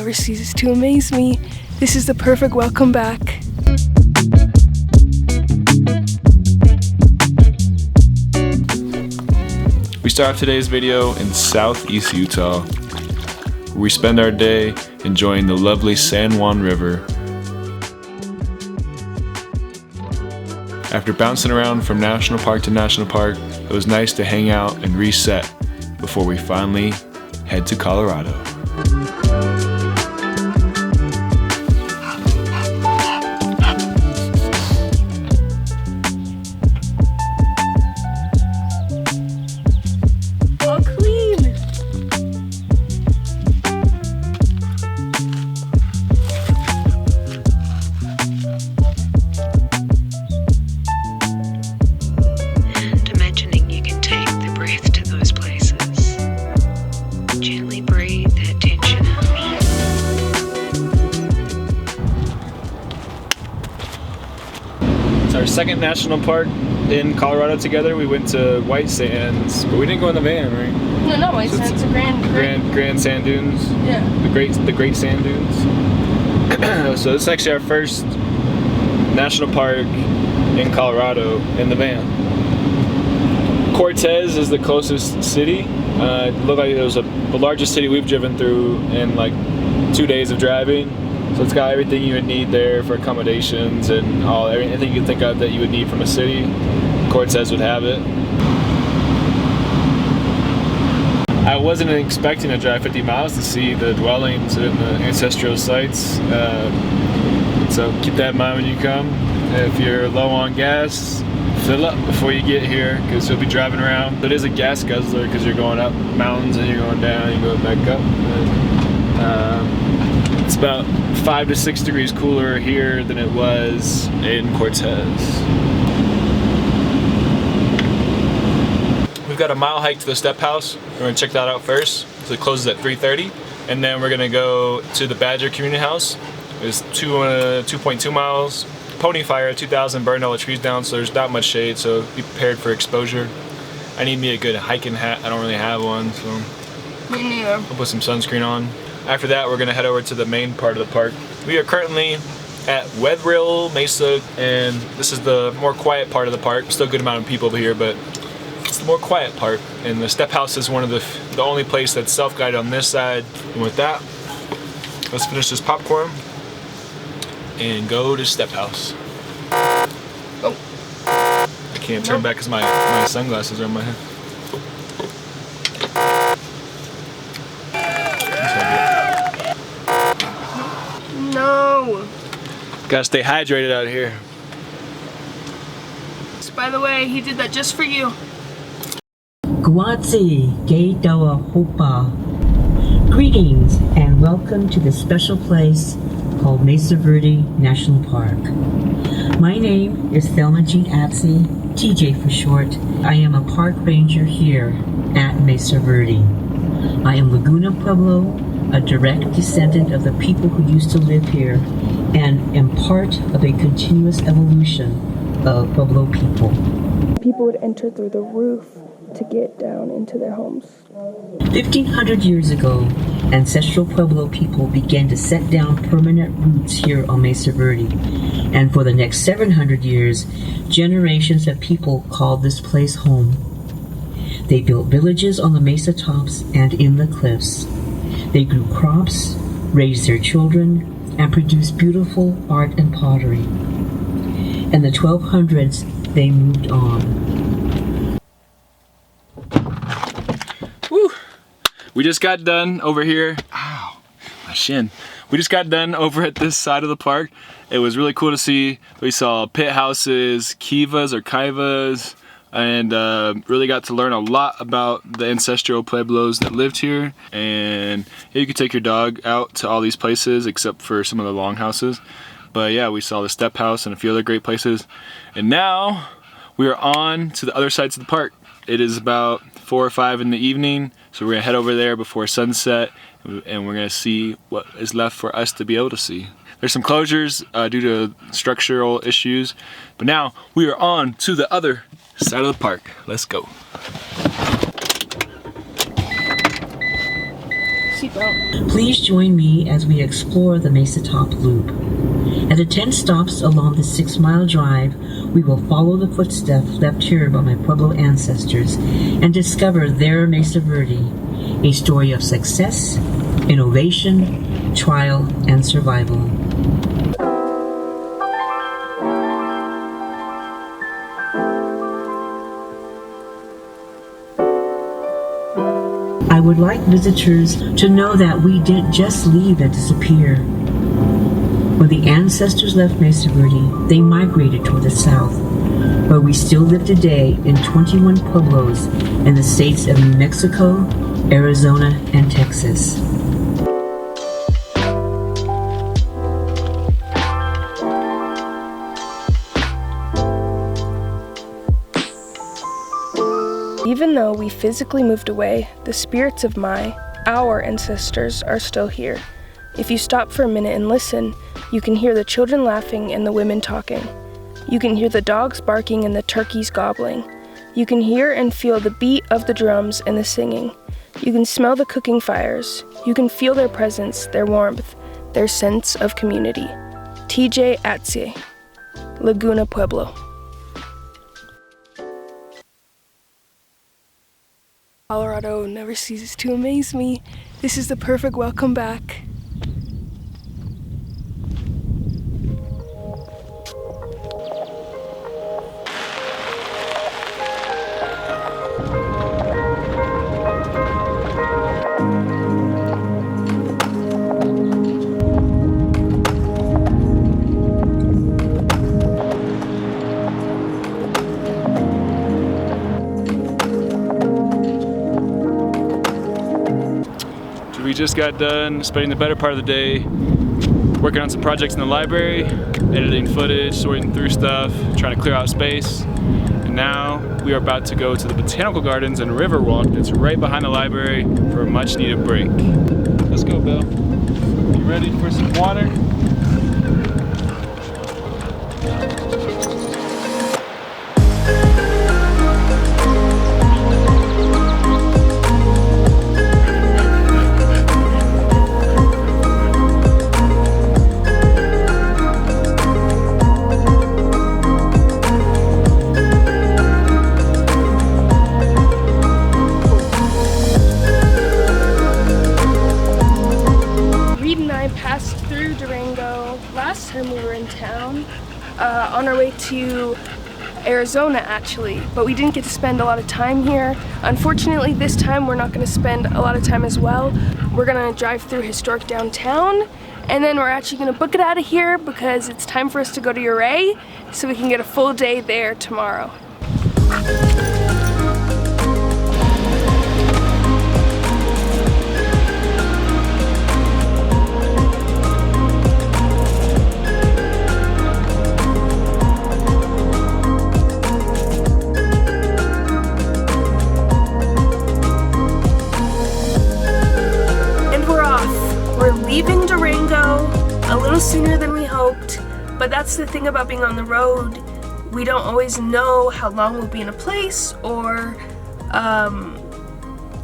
never ceases to amaze me. This is the perfect welcome back. We start off today's video in southeast Utah, where we spend our day enjoying the lovely San Juan River. After bouncing around from national park to national park, it was nice to hang out and reset before we finally head to Colorado. All clean. Imagining you can take the breath to those places. Gently breathe that tension out. It's our second national park in Colorado together. We went to White Sands, but we didn't go in the van, right? No, not White Sands. It's a Grand Sand Dunes. Yeah. The Great Sand Dunes. So this is actually our first national park in Colorado in the van. Cortez is the closest city. It looked like it was the largest city we've driven through in like 2 days of driving. So it's got everything you would need there for accommodations and everything you can think of that you would need from a city. Cortez would have it. I wasn't expecting to drive 50 miles to see the dwellings and the ancestral sites. So keep that in mind when you come. If you're low on gas, fill up before you get here, because you'll be driving around. It is a gas guzzler because you're going up mountains and you're going down and you're going back up. It's about 5 to 6 degrees cooler here than it was in Cortez. We've got a mile hike to the step house. We're gonna check that out first. So it closes at 3:30, and then we're gonna go to the Badger Community House. It's 2.2 miles. Pony fire, 2,000 burned all the trees down, so there's not much shade, so be prepared for exposure. I need me a good hiking hat. I don't really have one, so Me neither. I'll put some sunscreen on. After that, we're gonna head over to the main part of the park. We are currently at Wedrill Mesa, and this is the more quiet part of the park. Still a good amount of people over here, but it's the more quiet part. And the step house is one of the only place that's self-guided on this side. And with that, let's finish this popcorn and go to step house. Oh. I can't turn back because my sunglasses are on my head. No. Gotta stay hydrated out here. By the way, he did that just for you. Guazi Gaydoa Hopa. Greetings and welcome to this special place called Mesa Verde National Park. My name is Thelma Jean Apsey, TJ for short. I am a park ranger here at Mesa Verde. I am Laguna Pueblo, a direct descendant of the people who used to live here, and am part of a continuous evolution of Pueblo people. People would enter through the roof to get down into their homes. 1,500 years ago, ancestral Pueblo people began to set down permanent roots here on Mesa Verde. And for the next 700 years, generations of people called this place home. They built villages on the mesa tops and in the cliffs. They grew crops, raised their children, and produced beautiful art and pottery. In the 1200s, they moved on. Woo! We just got done over here. Ow, my shin. We just got done over at this side of the park. It was really cool to see. We saw pit houses, kivas or kaivas, and really got to learn a lot about the ancestral Pueblos that lived here. And yeah, you could take your dog out to all these places except for some of the longhouses. But yeah, we saw the step house and a few other great places. And now we are on to the other sides of the park. It is about 4 or 5 in the evening, so we're gonna head over there before sunset, and we're gonna see what is left for us to be able to see. There's some closures due to structural issues, but now we are on to the other side of the park. Let's go. Seatbelt. Please join me as we explore the Mesa Top Loop. At the 10 stops along the 6-mile drive, we will follow the footsteps left here by my Pueblo ancestors and discover their Mesa Verde, a story of success, innovation, trial, and survival. I would like visitors to know that we didn't just leave and disappear. When the ancestors left Mesa Verde, they migrated toward the south, where we still live today in 21 pueblos in the states of New Mexico, Arizona, and Texas. Even though we physically moved away, the spirits of our ancestors are still here. If you stop for a minute and listen, you can hear the children laughing and the women talking. You can hear the dogs barking and the turkeys gobbling. You can hear and feel the beat of the drums and the singing. You can smell the cooking fires. You can feel their presence, their warmth, their sense of community. TJ Atzie, Laguna Pueblo. Colorado never ceases to amaze me. This is the perfect welcome back. We just got done spending the better part of the day working on some projects in the library, editing footage, sorting through stuff, trying to clear out space. And now we are about to go to the botanical gardens and river walk that's right behind the library for a much needed break. Let's go, Bill. You ready for some water? Last time we were in town, on our way to Arizona actually, but we didn't get to spend a lot of time here. Unfortunately, this time we're not going to spend a lot of time as well. We're going to drive through historic downtown, and then we're actually going to book it out of here because it's time for us to go to Ouray so we can get a full day there tomorrow. Leaving Durango a little sooner than we hoped, but that's the thing about being on the road. We don't always know how long we'll be in a place, or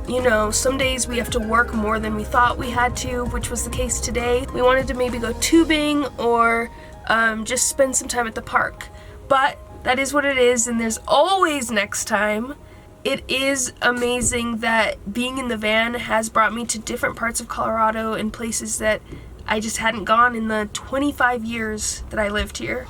you know, some days we have to work more than we thought we had to, which was the case today. We wanted to maybe go tubing or just spend some time at the park, but that is what it is, and there's always next time. It is amazing that being in the van has brought me to different parts of Colorado and places that I just hadn't gone in the 25 years that I lived here.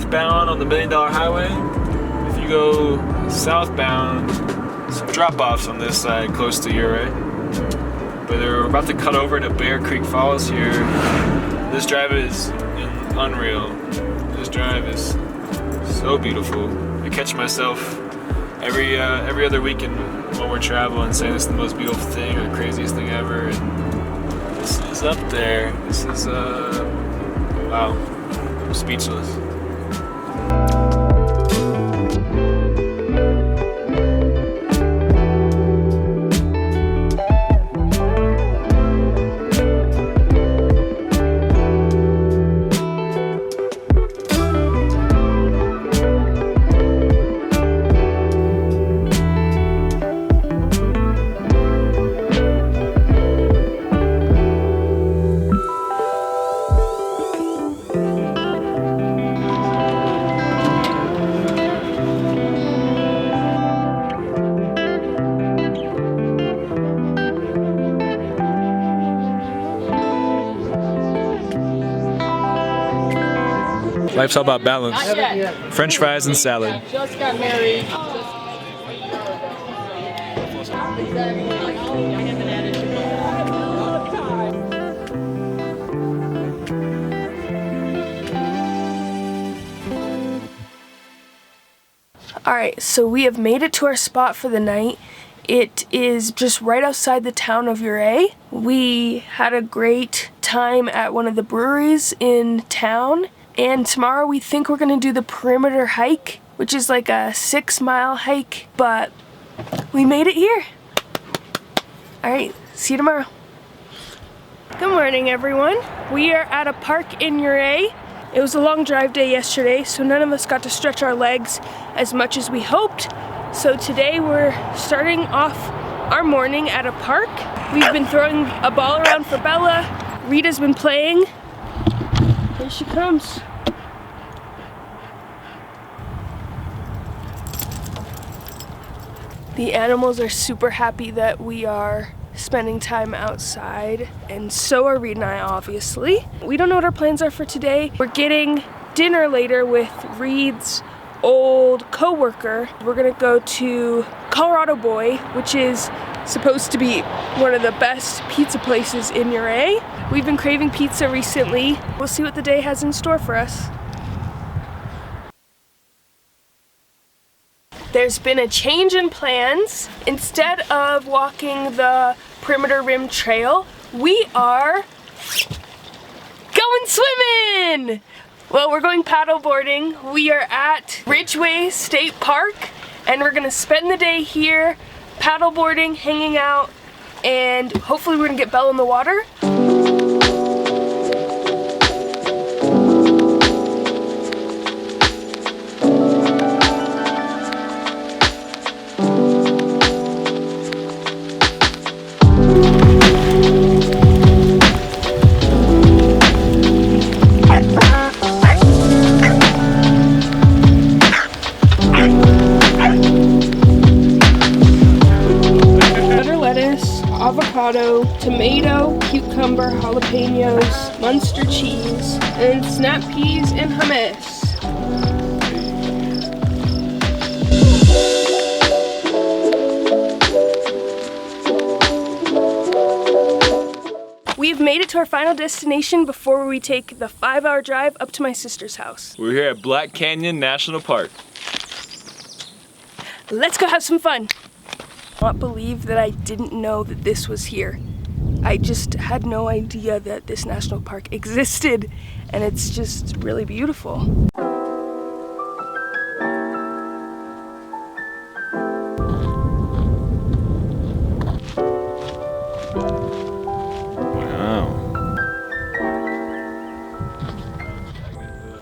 northbound on the $1 Million Highway. If you go southbound, some drop-offs on this side close to Ouray. But they're about to cut over to Bear Creek Falls here. This drive is unreal. This drive is so beautiful. I catch myself every other weekend when we're traveling saying this is the most beautiful thing or craziest thing ever. And this is up there. This is wow. I'm speechless. Life's all about balance. French fries and salad. Just got married. Alright, so we have made it to our spot for the night. It is just right outside the town of Ouray. We had a great time at one of the breweries in town. And tomorrow we think we're gonna do the perimeter hike, which is like a 6-mile hike, but we made it here. All right, see you tomorrow. Good morning, everyone. We are at a park in Ouray. It was a long drive day yesterday, so none of us got to stretch our legs as much as we hoped. So today we're starting off our morning at a park. We've been throwing a ball around for Bella. Rita's been playing. Here she comes. The animals are super happy that we are spending time outside, and so are Reed and I, obviously. We don't know what our plans are for today. We're getting dinner later with Reed's old co-worker. We're gonna go to Colorado Boy, which is supposed to be one of the best pizza places in Ouray. We've been craving pizza recently. We'll see what the day has in store for us. There's been a change in plans. Instead of walking the perimeter rim trail, we are going swimming! Well, we're going paddle boarding. We are at Ridgeway State Park, and we're gonna spend the day here paddle boarding, hanging out, and hopefully we're gonna get Belle in the water. Avocado, tomato, cucumber, jalapenos, Munster cheese, and snap peas and hummus. We've made it to our final destination before we take the 5-hour drive up to my sister's house. We're here at Black Canyon National Park. Let's go have some fun. I cannot believe that I didn't know that this was here. I just had no idea that this national park existed, and it's just really beautiful.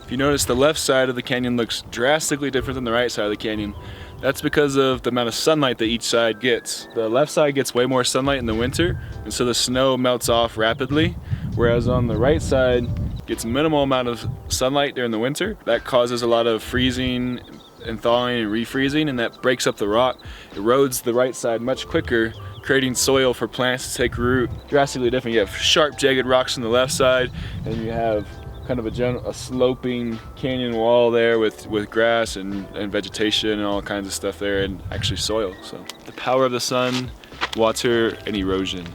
If you notice, the left side of the canyon looks drastically different than the right side of the canyon. That's because of the amount of sunlight that each side gets. The left side gets way more sunlight in the winter, and so the snow melts off rapidly, whereas on the right side gets minimal amount of sunlight during the winter. That causes a lot of freezing and thawing and refreezing, and that breaks up the rock, erodes the right side much quicker, creating soil for plants to take root. Drastically different. You have sharp, jagged rocks on the left side, and you have kind of a sloping canyon wall there with grass and vegetation and all kinds of stuff there, and actually soil. So the power of the sun, water, and erosion.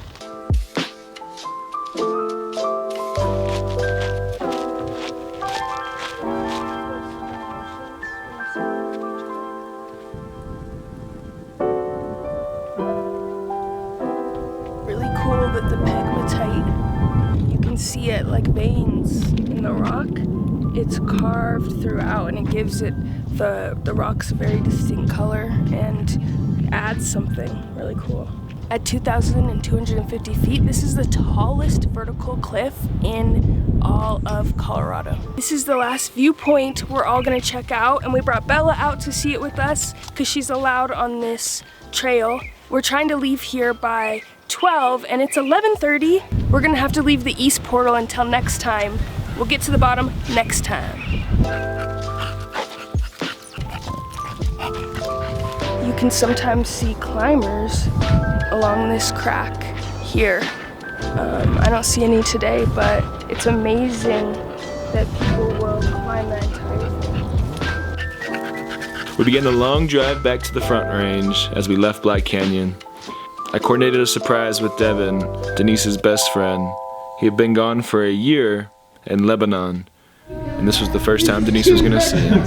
Really cool that the pegmatite, you can see it like veins in the rock. It's carved throughout and it gives it the rocks a very distinct color and adds something really cool. At 2,250 feet, this is the tallest vertical cliff in all of Colorado. This is the last viewpoint we're all gonna check out, and we brought Bella out to see it with us because she's allowed on this trail. We're trying to leave here by 12 and it's 11:30. We're gonna have to leave the east portal until next time. We'll get to the bottom next time. You can sometimes see climbers along this crack here. I don't see any today, but it's amazing that people will climb that entire thing. We began the long drive back to the Front Range as we left Black Canyon. I coordinated a surprise with Devin, Denise's best friend. He had been gone for a year in Lebanon, and this was the first time Denise was gonna see him.